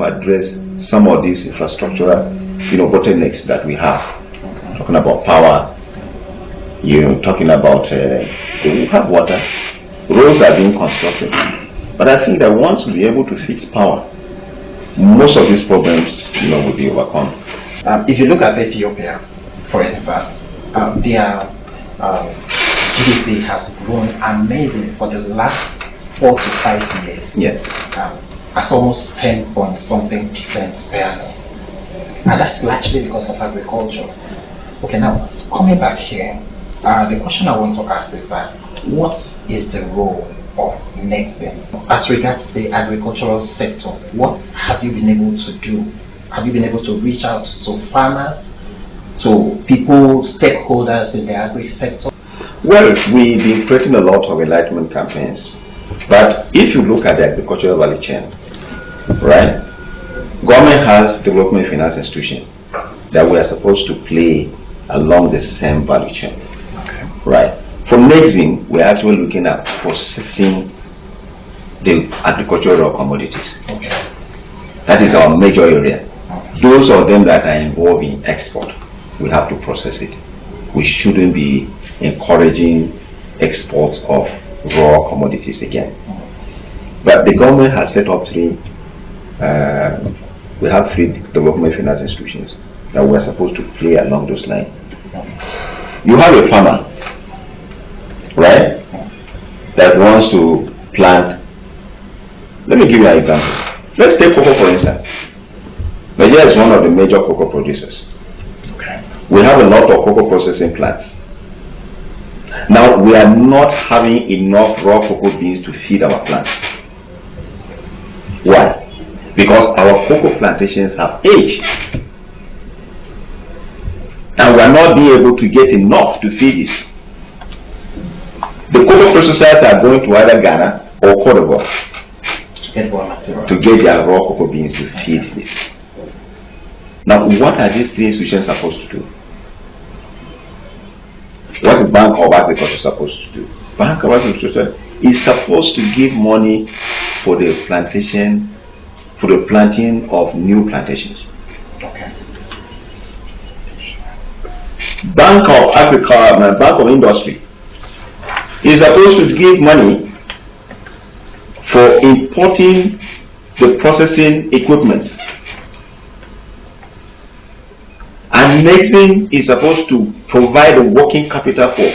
to address some of these infrastructural, bottlenecks that we have. Talking about power, talking about we have water, roads are being constructed. But I think that once we are able to fix power, most of these problems, will be overcome. If you look at Ethiopia, for instance, their GDP has grown amazingly for the last 4 to 5 years. Yes. At almost 10-point-something% per annum. And that's largely because of agriculture. Okay, now, coming back here, the question I want to ask is that, what is the role of NIGERIAN as regards the agricultural sector? What have you been able to do? Have you been able to reach out to farmers, to people, stakeholders in the agri sector? Well, we've been creating a lot of enlightenment campaigns. But if you look at the agricultural value chain, right, government has development finance institutions that we are supposed to play along the same value chain. Okay. Right. For NIGERIAN, we're actually looking at processing the agricultural commodities. Okay. That is our major area. Okay. Those of them that are involved in export, we have to process it. We shouldn't be encouraging export of raw commodities again. But the government has set up we have 3 development finance institutions that we're supposed to play along those lines. You have a farmer, right, that wants to plant. Let me give you an example. Let's take cocoa, for instance. Nigeria is one of the major cocoa producers. Okay. We have a lot of cocoa processing plants. Now, we are not having enough raw cocoa beans to feed our plants. Why? Because our cocoa plantations have aged. And we are not being able to get enough to feed this. The cocoa processors are going to either Ghana or Cote d'Ivoire to get their raw cocoa beans to feed this. Now, what are these 3 institutions supposed to do? What is Bank of Agriculture supposed to do? Bank of Agriculture is supposed to give money for the plantation, for the planting of new plantations. Okay. Bank of Agriculture, Bank of Industry is supposed to give money for importing the processing equipment. And NIGERIAN is supposed to provide the working capital for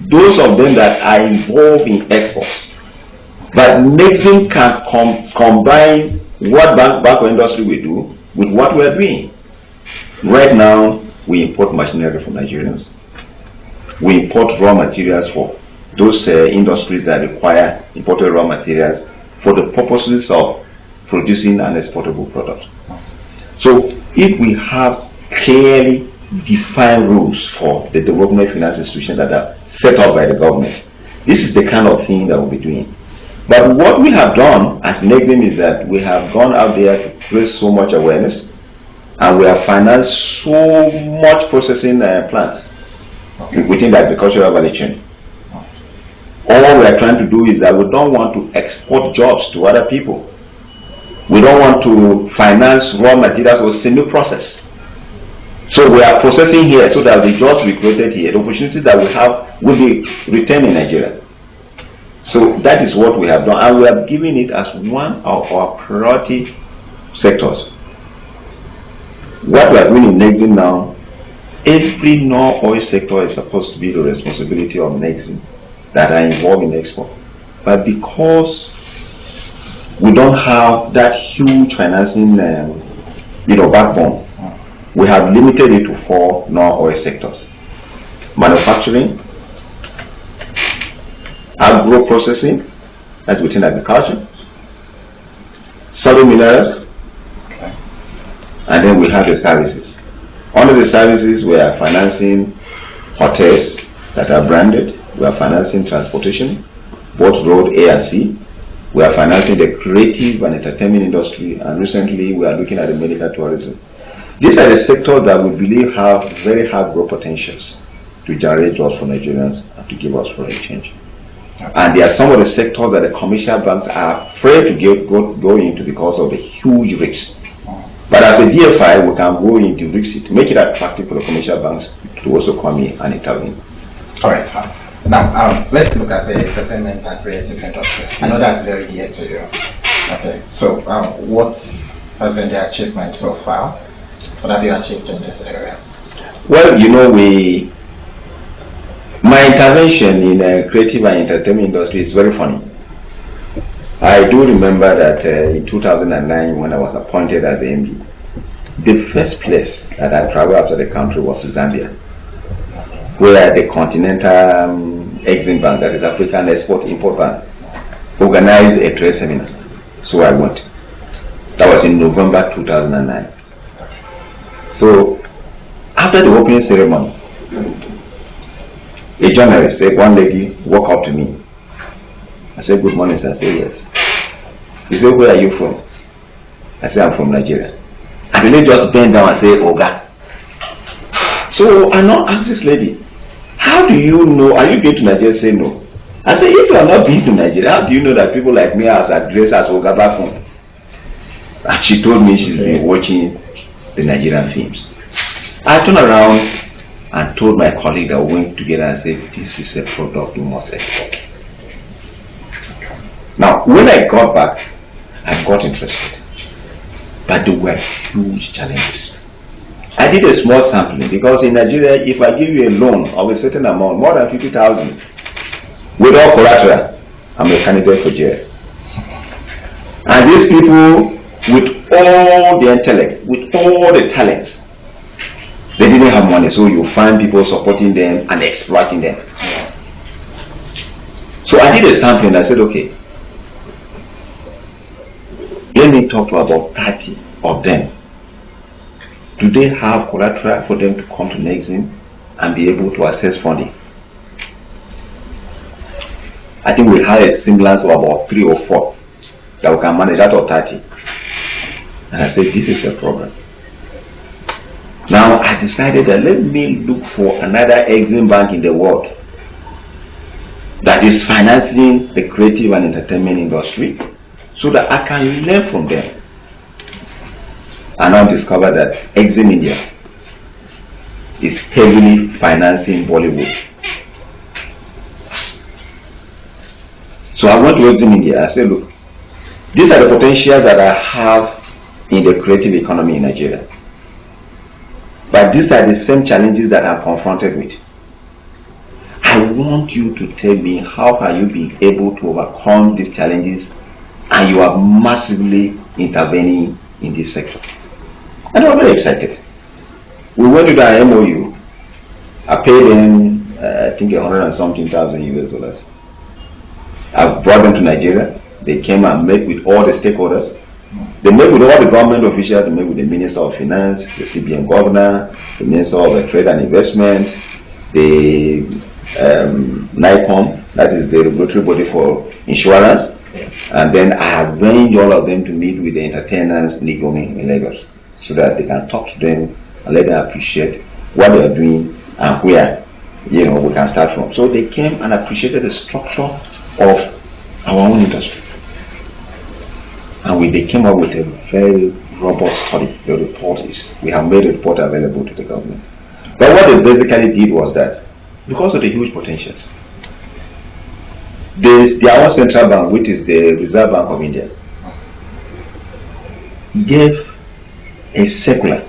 those of them that are involved in exports. But NIGERIAN can combine what Bank of Industry will do with what we are doing. Right now, we import machinery from Nigerians. We import raw materials for those industries that require imported raw materials for the purposes of producing an exportable product. So if we have clearly defined rules for the development finance institutions that are set up by the government, this is the kind of thing that we'll be doing. But what we have done as NIGERIAN is that we have gone out there to raise so much awareness, and we have financed so much processing plants within the agricultural value chain. All we are trying to do is that we don't want to export jobs to other people. We don't want to finance raw materials or semi-process. So we are processing here so that the jobs we created here, the opportunities that we have, will be retained in Nigeria. So that is what we have done, and we are giving it as one of our priority sectors. What we are doing in NIGERIAN now, every non-oil sector is supposed to be the responsibility of NIGERIAN that are involved in export. But because we don't have that huge financing backbone, we have limited it to 4 non-oil sectors: manufacturing, agro-processing, that's within agriculture, solid minerals, and then we have the services. Under the services, we are financing hotels that are branded, we are financing transportation, both road, air and sea, we are financing the creative and entertainment industry, and recently we are looking at the medical tourism. These are the sectors that we believe have very high growth potentials to generate jobs for Nigerians and to give us foreign change. And there are some of the sectors that the commercial banks are afraid to go into because of the huge risks But as a DFI, we can go into DIVERSIFY to make it attractive for the commercial banks to also come in and intervene. All right, sir. Now, let's look at the entertainment and creative industry. I know that's very dear to you. Okay, so what has been the achievement so far? What have you achieved in this area? Well, you know, my intervention in the creative and entertainment industry is very funny. I do remember that in 2009, when I was appointed as the MD, the first place that I traveled outside the country was to Zambia, where the Continental Exim Bank, that is African Export Import Bank, organized a trade seminar. So I went. That was in November 2009. So after the opening ceremony, a journalist said, one lady walked up to me. I said, good morning, sir. I said, yes. He said, where are you from? I said, I'm from Nigeria. And the lady just bent down and said, Oga. So I now asked this lady, how do you know, are you going to Nigeria? Say no. I said, if you are not been to Nigeria, how do you know that people like me are addressed as Oga back home? And she told me she's been watching the Nigerian films. I turned around and told my colleague that we went together and said, this is a product we must export. Now, when I got back, I got interested. But there were huge challenges. I did a small sampling because in Nigeria, if I give you a loan of a certain amount, more than 50,000, without collateral, I'm a candidate for jail. And these people, with all the intellect, with all the talents, they didn't have money, so you find people supporting them and exploiting them. So I did a sampling and I said, okay, let me talk to about 30 of them. Do they have collateral for them to come to Nexim and be able to access funding? I think we have a semblance of about 3 or 4 that we can manage out of 30. And I said, this is a problem. Now I decided that let me look for another Exim bank in the world that is financing the creative and entertainment industry so that I can learn from them. And now discover that Exim India is heavily financing Bollywood. So I went to Exim India. I said, look, these are the potentials that I have in the creative economy in Nigeria. But these are the same challenges that I'm confronted with. I want you to tell me how are you being able to overcome these challenges and you are massively intervening in this sector. And I'm very excited. We went to the MOU. I paid them, I think, 100 and something thousand US dollars. I brought them to Nigeria. They came and met with all the stakeholders. They met with all the government officials. They met with the Minister of Finance, the CBN Governor, the Minister of Trade and Investment, the NICOM, that is the regulatory body for insurance. And then I arranged all of them to meet with the entertainers in Lagos so that they can talk to them and let them appreciate what they are doing and where we can start from. So they came and appreciated the structure of our own industry. And they came up with a very robust study. The report is, we have made a report available to the government. But what they basically did was that, because of the huge potentials, their own central bank, which is the Reserve Bank of India, gave a circular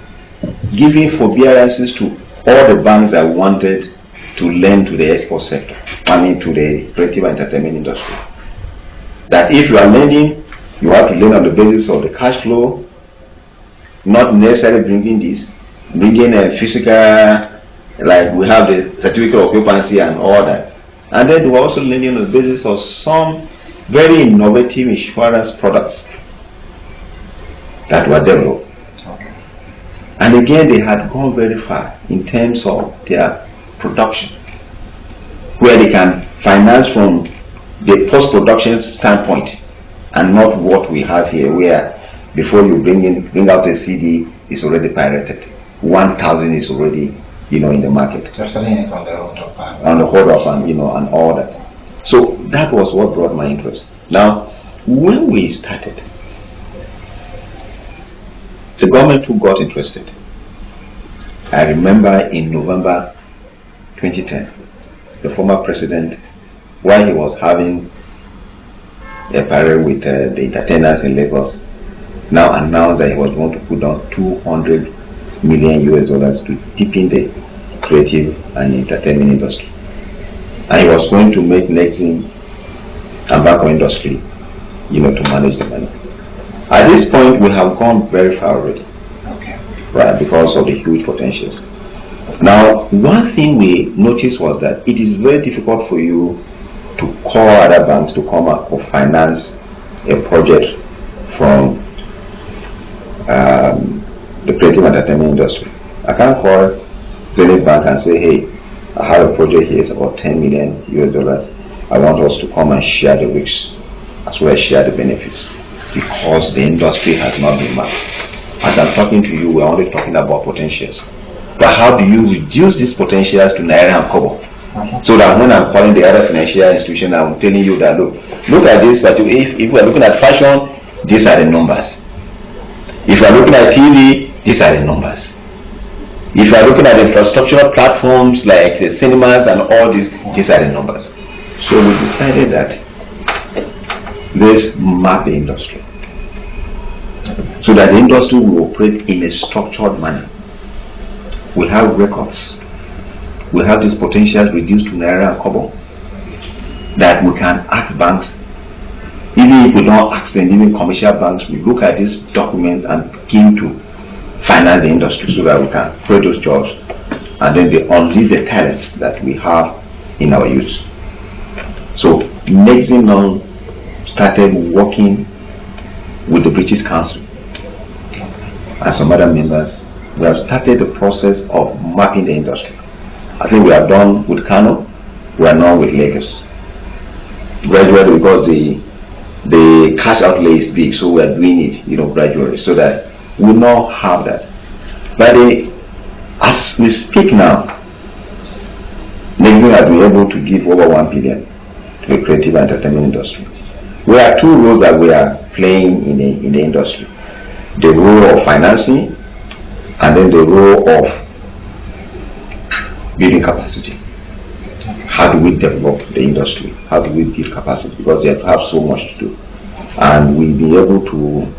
giving forbearances to all the banks that wanted to lend to the export sector, I mean to the creative and entertainment industry. That if you are lending, you have to lend on the basis of the cash flow, not necessarily bringing a physical, like we have the certificate of occupancy and all that. And then they were also lending on the basis of some very innovative insurance products that were developed. Okay. And again, they had gone very far in terms of their production, where they can finance from the post-production standpoint and not what we have here, where before you bring out a CD, it's already pirated. 1,000 is already in the market. They're selling it on the hold up on the hold up and and all that. So that was what brought my interest. Now, when we started, the government too got interested. I remember in November 2010, the former president, while he was having a parade with the entertainers in Lagos, now announced that he was going to put down $200 million to deepen the creative and entertainment industry. And he was going to make Nexim and tobacco industry, to manage the money. At this point, we have gone very far already, right, because of the huge potentials. Now, one thing we noticed was that it is very difficult for you to call other banks to come up or finance a project from the creative entertainment industry. I can't call Zenith Bank and say, hey, I have a project here, it's about $10 million. I want us to come and share the risks as well as share the benefits, because the industry has not been mapped. As I'm talking to you, we're only talking about potentials. But how do you reduce these potentials to Naira and Kobo? So that when I'm calling the other financial institution, I'm telling you that, look at this, but if we're looking at fashion, these are the numbers. If we're looking at TV, these are the numbers. If we're looking at infrastructural platforms like the cinemas and all these are the numbers. So we decided that let's map the industry so that the industry will operate in a structured manner. We have records. We have these potentials reduced to Naira and Kobo that we can ask banks. Even if we don't ask them, even commercial banks, we look at these documents and begin to finance the industry so that we can create those jobs and then they unleash the talents that we have in our youth. So Nexim now started working with the British Council and some other members. We have started the process of mapping the industry. I think we are done with Kano, we are now with Lagos. Gradually, because the cash outlay is big, so we are doing it, gradually, so that we now have that. But as we speak now, Nexim has been able to give over 1 billion to the creative and entertainment industry. We have two roles that we are playing in the industry: the role of financing, and then the role of building capacity. How do we develop the industry? How do we build capacity? Because they have so much to do, and we'll be able to.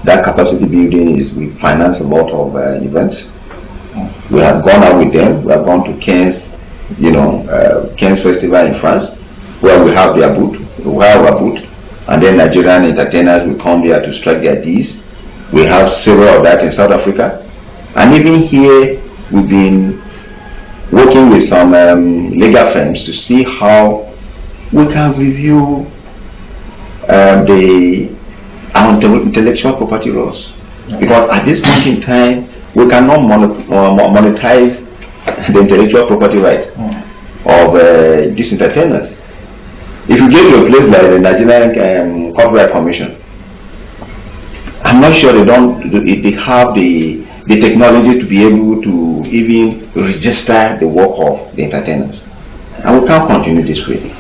That capacity building is we finance a lot of events. We have gone out with them. We have gone to Cannes, Cannes Festival in France, where we have their booth. We have our booth, and then Nigerian entertainers will come there to strike their deals. We have several of that in South Africa, and even here we've been working with some legal firms to see how we can review our intellectual property laws. Because at this point in time, we cannot monetize the intellectual property rights of these entertainers. If you get to a place like the Nigerian Copyright Commission, I'm not sure they have the technology to be able to even register the work of the entertainers. And we can't continue this way.